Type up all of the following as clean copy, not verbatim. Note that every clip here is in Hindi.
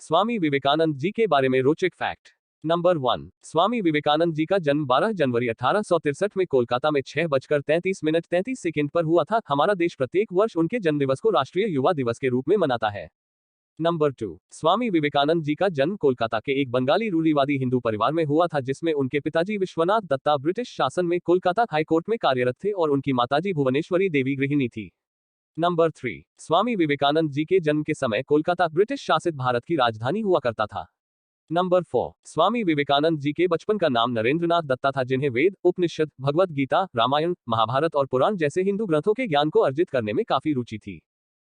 स्वामी विवेकानंद जी के बारे में रोचक फैक्ट। नंबर 1, स्वामी विवेकानंद जी का जन्म 12 जनवरी 1863 में कोलकाता में 6:33 पर हुआ था। हमारा देश प्रत्येक वर्ष उनके जन्मदिवस को राष्ट्रीय युवा दिवस के रूप में मनाता है। नंबर 2, स्वामी विवेकानंद जी का जन्म कोलकाता के एक बंगाली रूढ़िवादी हिंदू परिवार में हुआ था, जिसमें उनके पिताजी विश्वनाथ दत्ता ब्रिटिश शासन में कोलकाता हाईकोर्ट में कार्यरत थे और उनकी माताजी भुवनेश्वरी देवी गृहिणी थी। नंबर 3, स्वामी विवेकानंद जी के जन्म के समय कोलकाता ब्रिटिश शासित भारत की राजधानी हुआ करता था। नंबर 4, स्वामी विवेकानंद जी के बचपन का नाम नरेंद्रनाथ दत्ता था, जिन्हें वेद, उपनिषद, भगवत गीता, रामायण, महाभारत और पुराण जैसे हिंदू ग्रंथों के ज्ञान को अर्जित करने में काफी रुचि थी।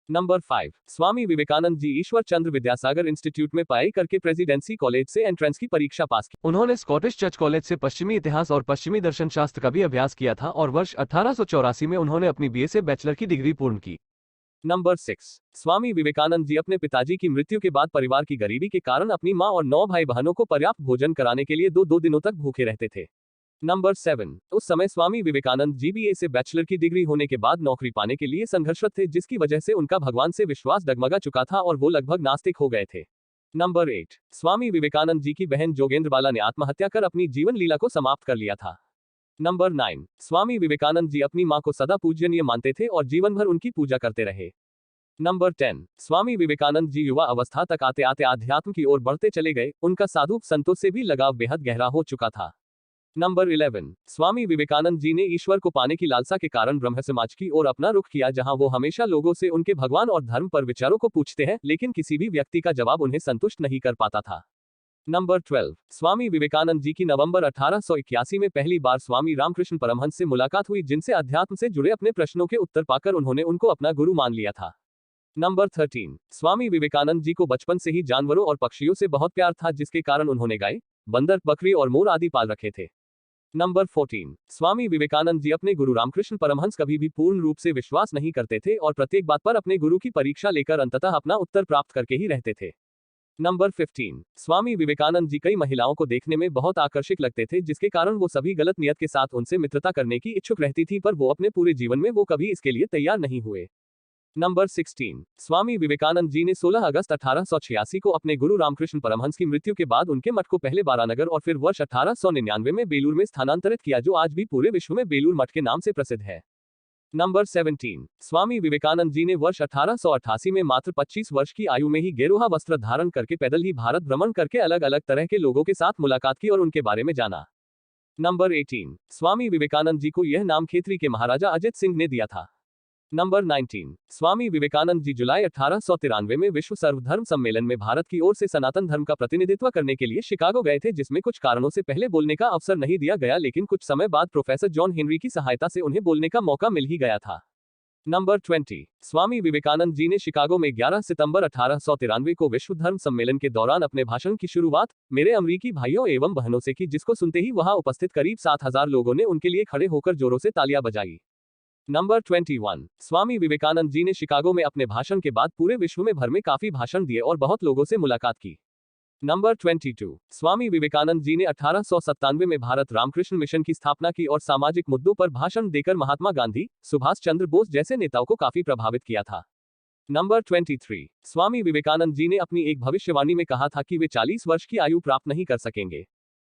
नंबर 5, स्वामी विवेकानंद जी ईश्वर चंद्र विद्यासागर इंस्टीट्यूट में पढ़ाई करके प्रेसिडेंसी कॉलेज से एंट्रेंस की परीक्षा पास की। उन्होंने स्कॉटिश चर्च कॉलेज से पश्चिमी इतिहास और पश्चिमी दर्शन शास्त्र का भी अभ्यास किया था और वर्ष 1884 में उन्होंने अपनी बीए से बैचलर की डिग्री पूर्ण की। नंबर 6, स्वामी विवेकानंद जी अपने पिताजी की मृत्यु के बाद परिवार की गरीबी के कारण अपनी मां और 9 भाई बहनों को पर्याप्त भोजन कराने के लिए दो दिनों तक भूखे रहते थे। नंबर 7, उस समय स्वामी विवेकानंद जी बीए से बैचलर की डिग्री होने के बाद नौकरी पाने के लिए संघर्षरत थे, जिसकी वजह से उनका भगवान से विश्वास डगमगा चुका था और वो लगभग नास्तिक हो गए थे। नंबर 8, स्वामी विवेकानंद जी की बहन जोगेंद्रबाला ने आत्महत्या कर अपनी जीवन लीला को समाप्त कर लिया था। नंबर 9, स्वामी विवेकानंद जी अपनी मां को सदा पूजनीय मानते थे और जीवन भर उनकी पूजा करते रहे। नंबर 10, स्वामी विवेकानंद जी युवा अवस्था तक आते आते आध्यात्म की ओर बढ़ते चले गए। उनका साधु संतों से भी लगाव बेहद गहरा हो चुका था। नंबर 11, स्वामी विवेकानंद जी ने ईश्वर को पाने की लालसा के कारण ब्रह्म समाज की ओर अपना रुख किया, जहां वो हमेशा लोगों से उनके भगवान और धर्म पर विचारों को पूछते हैं, लेकिन किसी भी व्यक्ति का जवाब उन्हें संतुष्ट नहीं कर पाता था। नंबर 12, स्वामी विवेकानंद जी की नवंबर 1881 में पहली बार स्वामी रामकृष्ण परमहंस से मुलाकात हुई, जिनसे अध्यात्म से जुड़े अपने प्रश्नों के उत्तर पाकर उन्होंने उनको अपना गुरु मान लिया था। नंबर 13, स्वामी विवेकानंद जी को बचपन से ही जानवरों और पक्षियों से बहुत प्यार था, जिसके कारण उन्होंने गाय, बंदर, बकरी और मोर आदि पाल रखे थे। नंबर 14, स्वामी विवेकानंद जी अपने गुरु रामकृष्ण परमहंस कभी भी पूर्ण रूप से विश्वास नहीं करते थे और प्रत्येक बात पर अपने गुरु की परीक्षा लेकर अंततः अपना उत्तर प्राप्त करके ही रहते थे। नंबर 15, स्वामी विवेकानंद जी कई महिलाओं को देखने में बहुत आकर्षक लगते थे, जिसके कारण वो सभी गलत नियत के साथ उनसे मित्रता करने की इच्छुक रहती थी, पर वो अपने पूरे जीवन में वो कभी इसके लिए तैयार नहीं हुए। नंबर 16, स्वामी विवेकानंद जी ने 16 अगस्त 1886 को अपने गुरु रामकृष्ण परमहंस की मृत्यु के बाद उनके मठ को पहले बारानगर और फिर वर्ष 1899 में बेलूर में स्थानांतरित किया, जो आज भी पूरे विश्व में बेलूर मठ के नाम से प्रसिद्ध है। नंबर 17, स्वामी विवेकानंद जी ने वर्ष 1888 में मात्र 25 वर्ष की आयु में ही गेरुआ वस्त्र धारण करके पैदल ही भारत भ्रमण करके अलग अलग तरह के लोगों के साथ मुलाकात की और उनके बारे में जाना। नंबर 18, स्वामी विवेकानंद जी को यह नाम खेतरी के महाराजा अजित सिंह ने दिया था। नंबर 19, स्वामी विवेकानंद जी जुलाई 1893 में विश्व सर्वधर्म सम्मेलन में भारत की ओर से सनातन धर्म का प्रतिनिधित्व करने के लिए शिकागो गए थे, जिसमें कुछ कारणों से पहले बोलने का अवसर नहीं दिया गया, लेकिन कुछ समय बाद प्रोफेसर जॉन हेनरी की सहायता से उन्हें बोलने का मौका मिल ही गया था। नंबर 20, स्वामी विवेकानंद जी ने शिकागो में 11 सितंबर 1893 को विश्व धर्म सम्मेलन के दौरान अपने भाषण की शुरुआत मेरे अमरीकी भाइयों एवं बहनों से की, जिसको सुनते ही वहां उपस्थित करीब 7000 लोगों ने उनके लिए खड़े होकर जोरों से तालियां बजाई। नंबर 21, स्वामी विवेकानंद जी ने शिकागो में अपने भाषण के बाद पूरे विश्व में भर में काफी भाषण दिए और बहुत लोगों से मुलाकात की। नंबर 22, स्वामी विवेकानंद जी ने 1897 में भारत रामकृष्ण मिशन की स्थापना की और सामाजिक मुद्दों पर भाषण देकर महात्मा गांधी, सुभाष चंद्र बोस जैसे नेताओं को काफी प्रभावित किया था। नंबर 23, स्वामी विवेकानंद जी ने अपनी एक भविष्यवाणी में कहा था कि वे 40 वर्ष की आयु प्राप्त नहीं कर सकेंगे।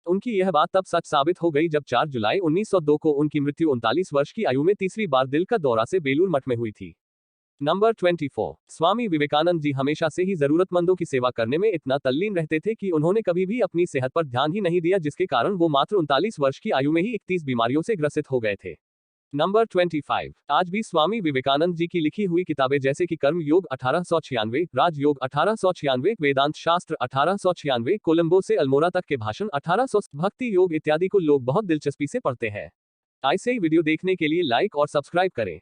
उनकी यह बात तब सच साबित हो गई जब 4 जुलाई 1902 को उनकी मृत्यु 39 वर्ष की आयु में तीसरी बार दिल का दौरा से बेलूर मठ में हुई थी। नंबर 24, स्वामी विवेकानंद जी हमेशा से ही जरूरतमंदों की सेवा करने में इतना तल्लीन रहते थे कि उन्होंने कभी भी अपनी सेहत पर ध्यान ही नहीं दिया, जिसके कारण वो मात्र 39 वर्ष की आयु में ही 31 बीमारियों से ग्रसित हो गए थे। नंबर 25, आज भी स्वामी विवेकानंद जी की लिखी हुई किताबें जैसे कि कर्म योग 1896, राजयोग 1896, वेदांत शास्त्र 1896, कोलंबो से अल्मोड़ा तक के भाषण 1800, भक्ति योग इत्यादि को लोग बहुत दिलचस्पी से पढ़ते हैं। ऐसे ही वीडियो देखने के लिए लाइक और सब्सक्राइब करें।